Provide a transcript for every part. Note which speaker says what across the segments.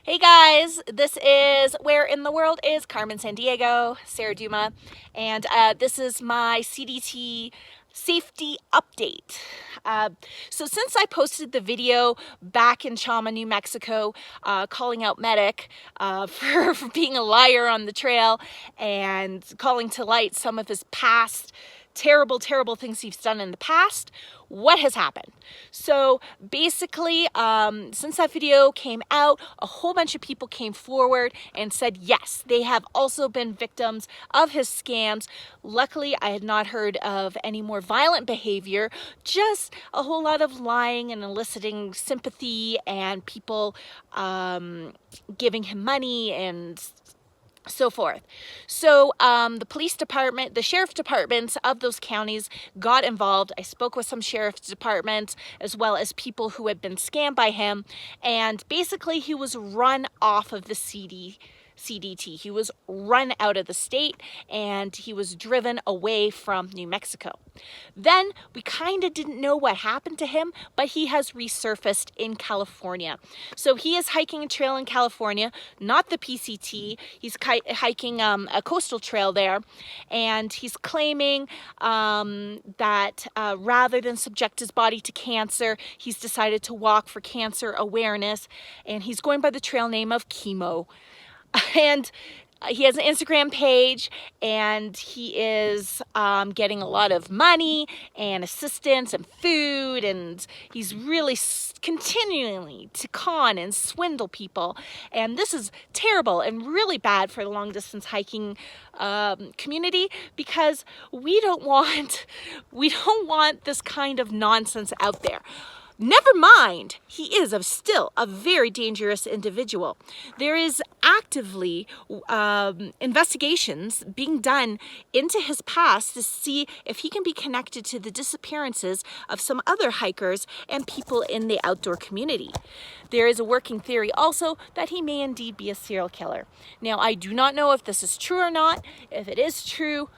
Speaker 1: Hey guys, this is Where in the World is Carmen Sandiego, Sara Dhooma, and this is my CDT safety update. So since I posted the video back in CHEMO, New Mexico, calling out medic for being a liar on the trail and calling to light some of his past terrible things he's done in the past, what has happened? So basically, since that video came out, a whole bunch of people came forward and said yes, they have also been victims of his scams. Luckily, I had not heard of any more violent behavior, just a whole lot of lying and eliciting sympathy and people giving him money and so forth. So the police department, the sheriff departments of those counties got involved. I spoke with some sheriff's departments as well as people who had been scammed by him, and basically he was run off of the CDT. He was run out of the state and he was driven away from New Mexico. Then we kind of didn't know what happened to him, but he has resurfaced in California. So he is hiking a trail in California, not the PCT. He's hiking a coastal trail there, and he's claiming that rather than subject his body to cancer, he's decided to walk for cancer awareness, and he's going by the trail name of KIMO. And he has an Instagram page, and he is getting a lot of money and assistance and food, and he's really continuing to con and swindle people. And this is terrible and really bad for the long distance hiking community, because we don't want this kind of nonsense out there. Never mind, he is still a very dangerous individual. There is actively investigations being done into his past to see if he can be connected to the disappearances of some other hikers and people in the outdoor community. There is a working theory also that he may indeed be a serial killer. Now, I do not know if this is true or not. If it is true,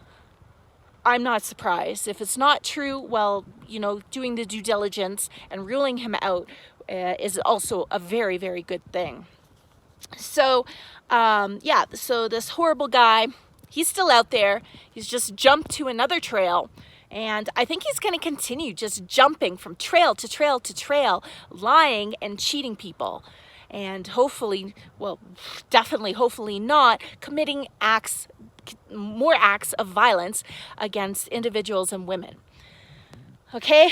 Speaker 1: I'm not surprised. If it's not true, well, you know, doing the due diligence and ruling him out is also a very good thing. So, yeah, so this horrible guy, he's still out there. He's just jumped to another trail. And I think he's going to continue just jumping from trail to trail to trail, lying and cheating people. And hopefully, well, definitely, hopefully not committing more acts of violence against individuals and women. Okay,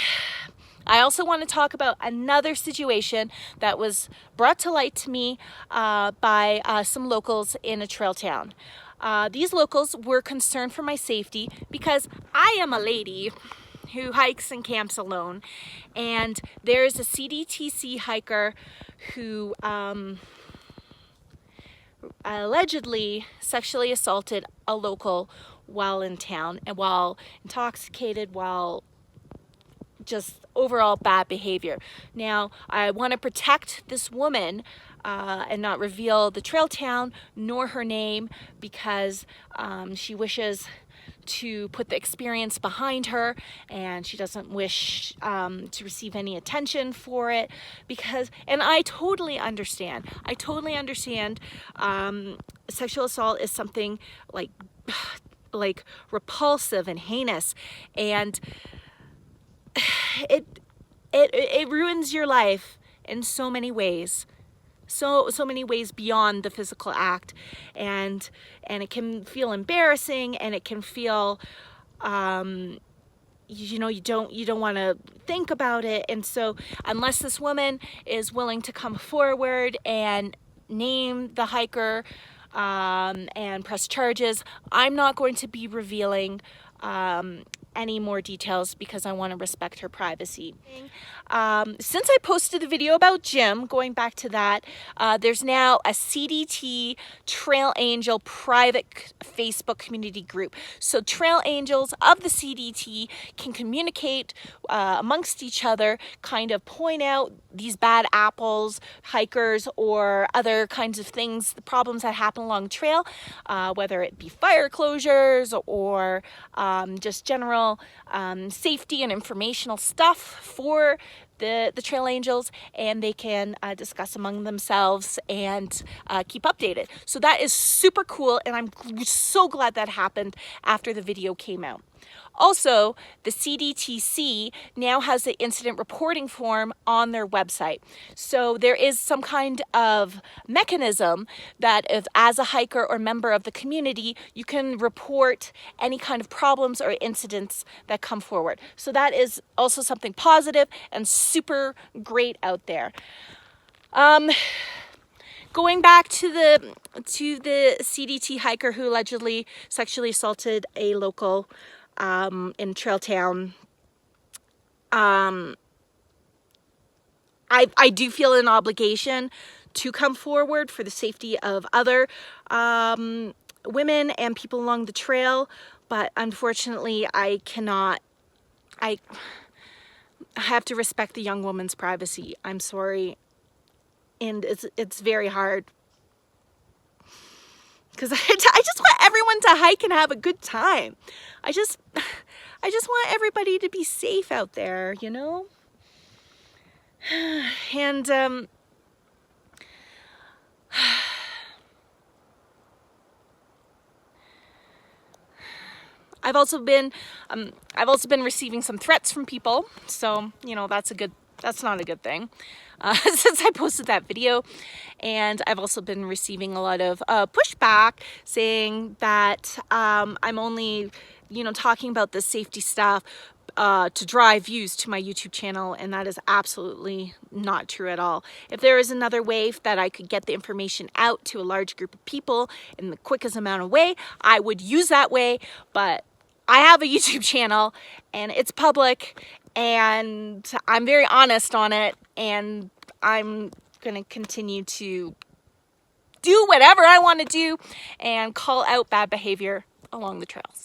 Speaker 1: I also want to talk about another situation that was brought to light to me by some locals in a trail town. These locals were concerned for my safety because I am a lady who hikes and camps alone, and there's a CDTC hiker who allegedly sexually assaulted a local while in town, and while intoxicated, while just overall bad behavior. Now, I want to protect this woman and not reveal the trail town nor her name, because she wishes to put the experience behind her, and she doesn't wish to receive any attention for it, because, and I totally understand sexual assault is something like repulsive and heinous, and it ruins your life in so many ways. So many ways beyond the physical act, and it can feel embarrassing, and it can feel you know, you don't want to think about it. And so unless this woman is willing to come forward and name the hiker and press charges, I'm not going to be revealing any more details, because I want to respect her privacy. Since I posted the video about Jim, going back to that, there's now a CDT Trail Angel private Facebook community group. So Trail Angels of the CDT can communicate amongst each other, kind of point out these bad apples, hikers, or other kinds of things, the problems that happen along the trail, whether it be fire closures or just general safety and informational stuff for the trail angels, and they can discuss among themselves and keep updated. So that is super cool, and I'm so glad that happened after the video came out. Also, the CDTC now has the incident reporting form on their website. So there is some kind of mechanism that if, as a hiker or member of the community, you can report any kind of problems or incidents that come forward. So that is also something positive and super great out there. Going back to the CDT hiker who allegedly sexually assaulted a local in Trail Town, I do feel an obligation to come forward for the safety of other women and people along the trail, but unfortunately I cannot. I have to respect the young woman's privacy. I'm sorry, and it's very hard because I just want everyone to hike and have a good time. I just want everybody to be safe out there, you know? And I've also been receiving some threats from people, so you know that's not a good thing since I posted that video. And I've also been receiving a lot of pushback saying that I'm only, you know, talking about the safety stuff to drive views to my YouTube channel, and that is absolutely not true at all. If there is another way that I could get the information out to a large group of people in the quickest amount of way, I would use that way, but I have a YouTube channel and it's public and I'm very honest on it, and I'm going to continue to do whatever I want to do and call out bad behavior along the trails.